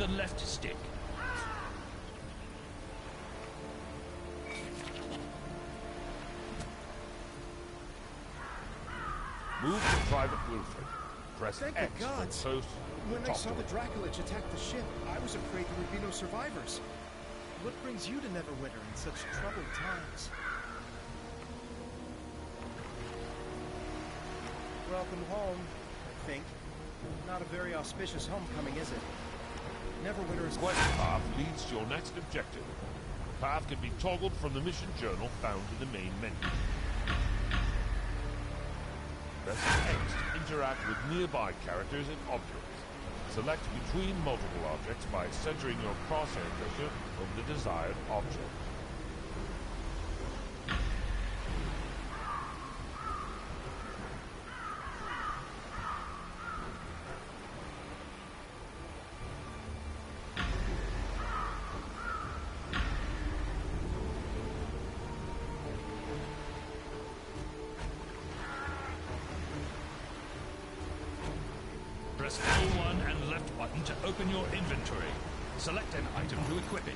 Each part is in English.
the left stick. Move to Private Wilfred. Press Thank X the gods. for post. When I saw the Draculich attack the ship, I was afraid there would be no survivors. What brings you to Neverwinter in such troubled times? Welcome home, I think. Not a very auspicious homecoming, is it? Neverwinter is... Quest path leads to your next objective. The path can be toggled from the mission journal found in the main menu. Press X to interact with nearby characters and objects. Select between multiple objects by centering your crosshair cursor over the desired object. Press L1 and left button to open your inventory. Select an item to equip it.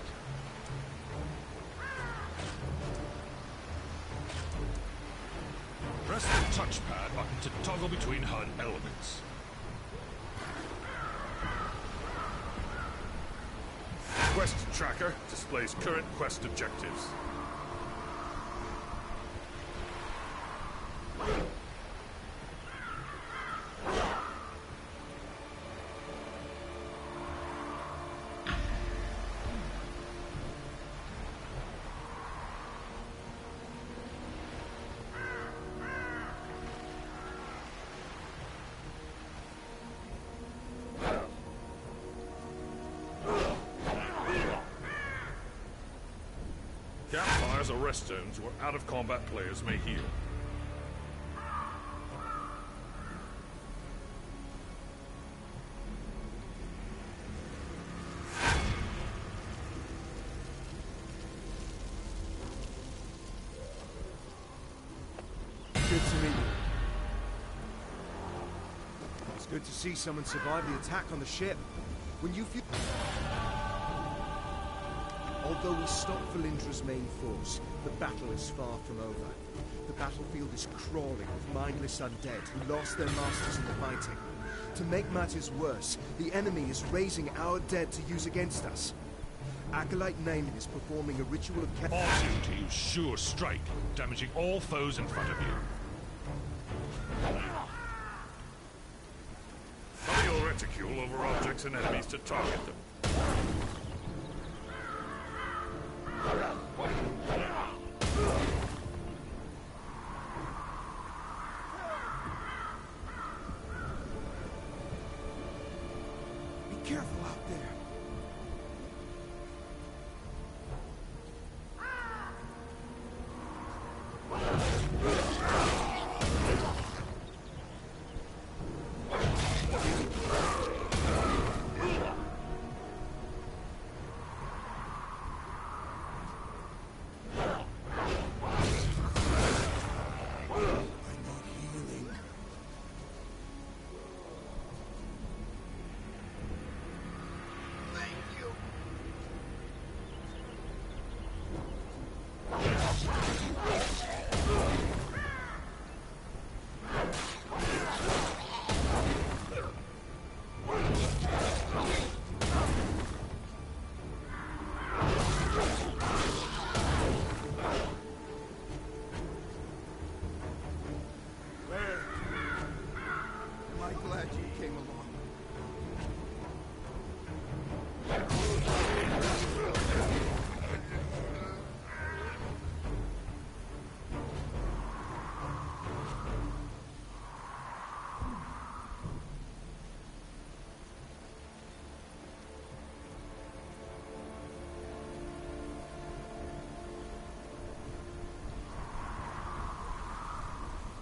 Press the touchpad button to toggle between HUD elements. Quest tracker displays current quest objectives. Campfires or rest zones where out-of-combat players may heal. Good to meet you. It's good to see someone survive the attack on the ship. When you feel... Although we stopped Valindra's main force, the battle is far from over. The battlefield is crawling with mindless undead who lost their masters in the fighting. To make matters worse, the enemy is raising our dead to use against us. Acolyte Naaman is performing a ritual of... Force you to use Sure Strike, damaging all foes in front of you. Cover your reticule over objects and enemies to target them. Be careful out there.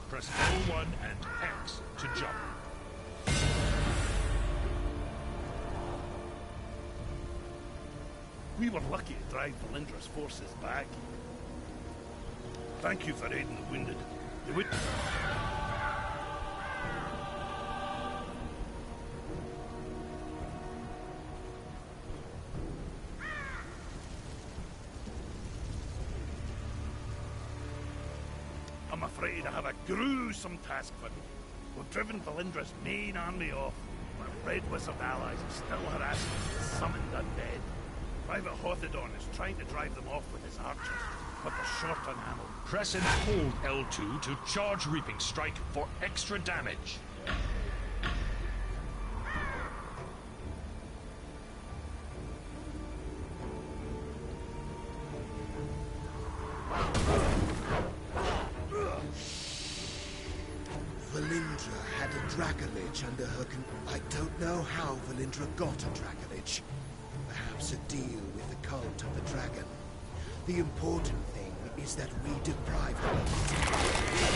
Press L1 and X to jump. We were lucky to drive Valindra's forces back. Thank you for aiding the wounded. They would... I'm afraid I have a gruesome task for you. We've driven Valindra's main army off, but Red Wizard allies are still harassing the summoned undead. Private Hothedon is trying to drive them off with his archers, but they're short on ammo. Press and hold L2 to charge Reaping Strike for extra damage. Valindra had a Dracolich under her I don't know how Valindra got a Dracolich. Perhaps a deal with the cult of the dragon. The important thing is that we deprive her of it.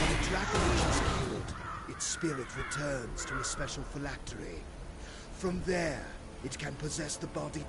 When a Dracolich is killed, its spirit returns to a special phylactery. From there, it can possess the body.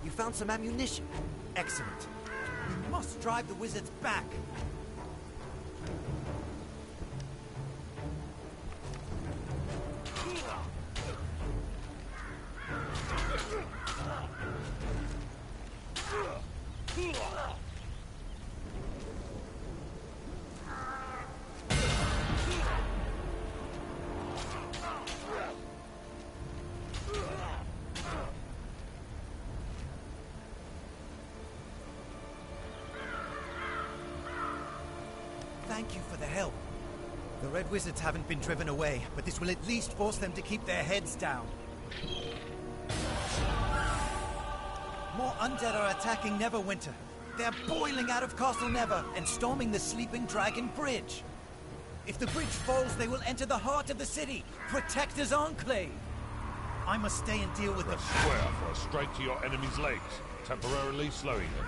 You found some ammunition. Excellent. We must drive the wizards back. Thank you for the help. The Red Wizards haven't been driven away, but this will at least force them to keep their heads down. More undead are attacking Neverwinter. They're boiling out of Castle Never and storming the Sleeping Dragon Bridge. If the bridge falls, they will enter the heart of the city. Protector's Enclave. I must stay and deal with them. Press square for a strike to your enemy's legs, temporarily slowing them.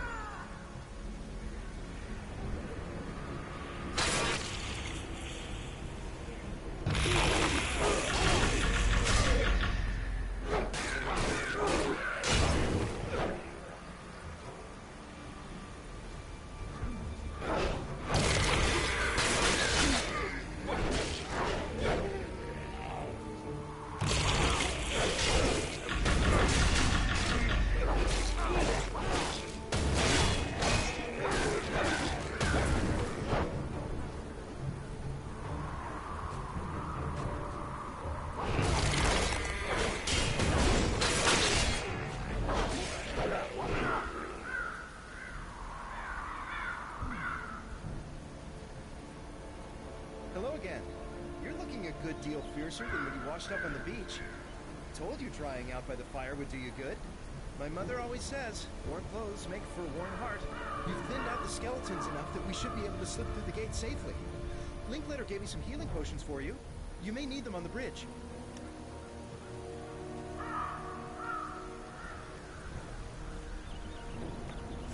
Hello again. You're looking a good deal fiercer than when you washed up on the beach. Told you drying out by the fire would do you good. My mother always says, warm clothes make for a warm heart. You've thinned out the skeletons enough that we should be able to slip through the gate safely. Linklater gave me some healing potions for you. You may need them on the bridge.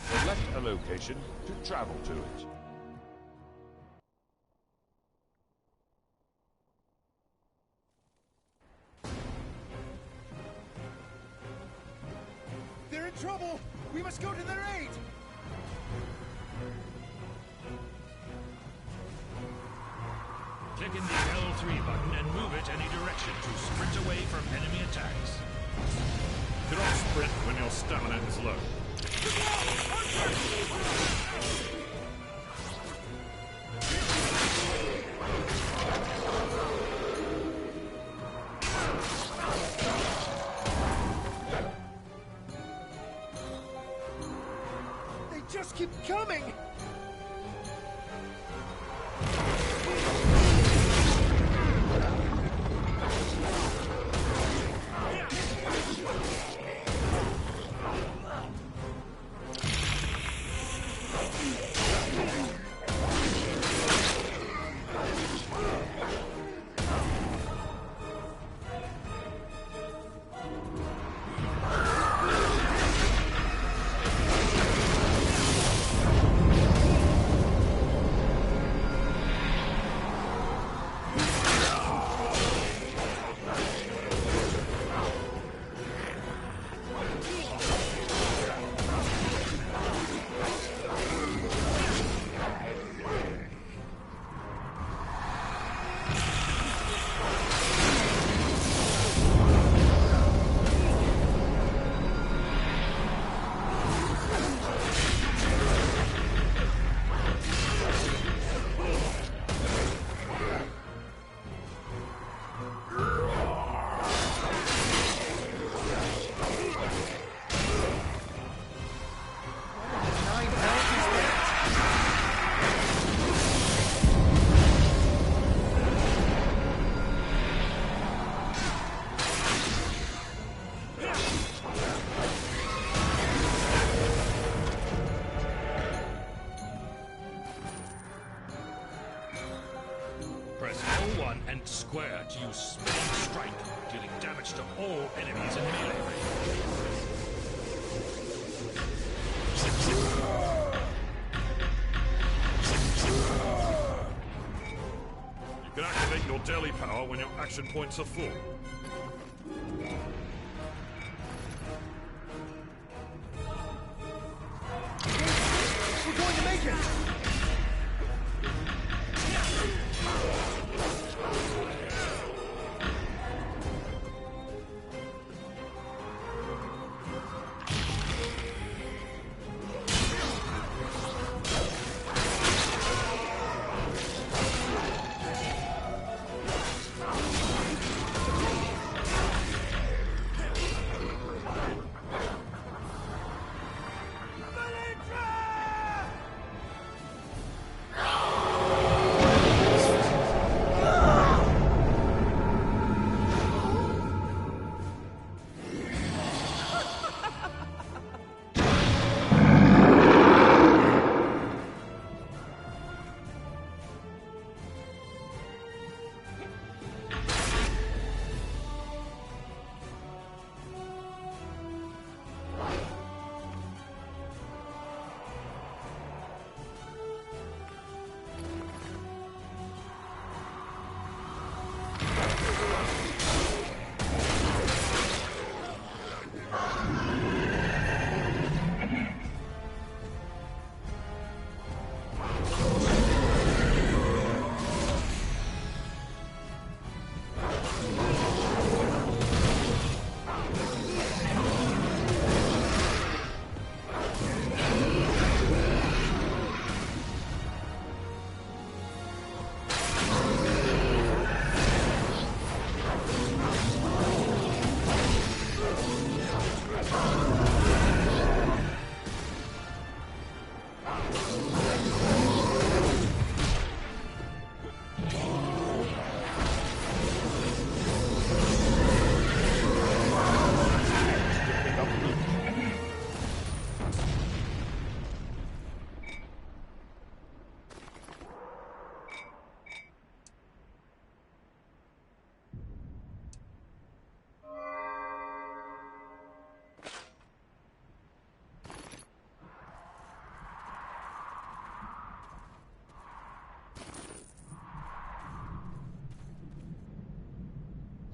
Select a location to travel to it. They're in trouble! We must go to their aid! Click in the L3 button and move it any direction to sprint away from enemy attacks. You don't sprint when your stamina is low. just keep coming! Press L1 and square to use Spinning Strike, dealing damage to all enemies in melee range. You can activate your daily power when your action points are full. We're going to make it!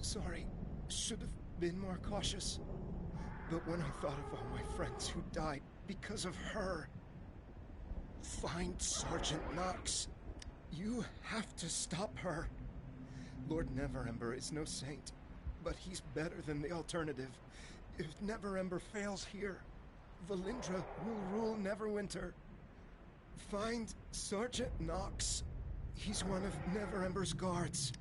Sorry, should have been more cautious. But when I thought of all my friends who died because of her... Find Sergeant Knox. You have to stop her. Lord Neverember is no saint, but he's better than the alternative. If Neverember fails here, Valindra will rule Neverwinter. Find Sergeant Knox. He's one of Neverember's guards.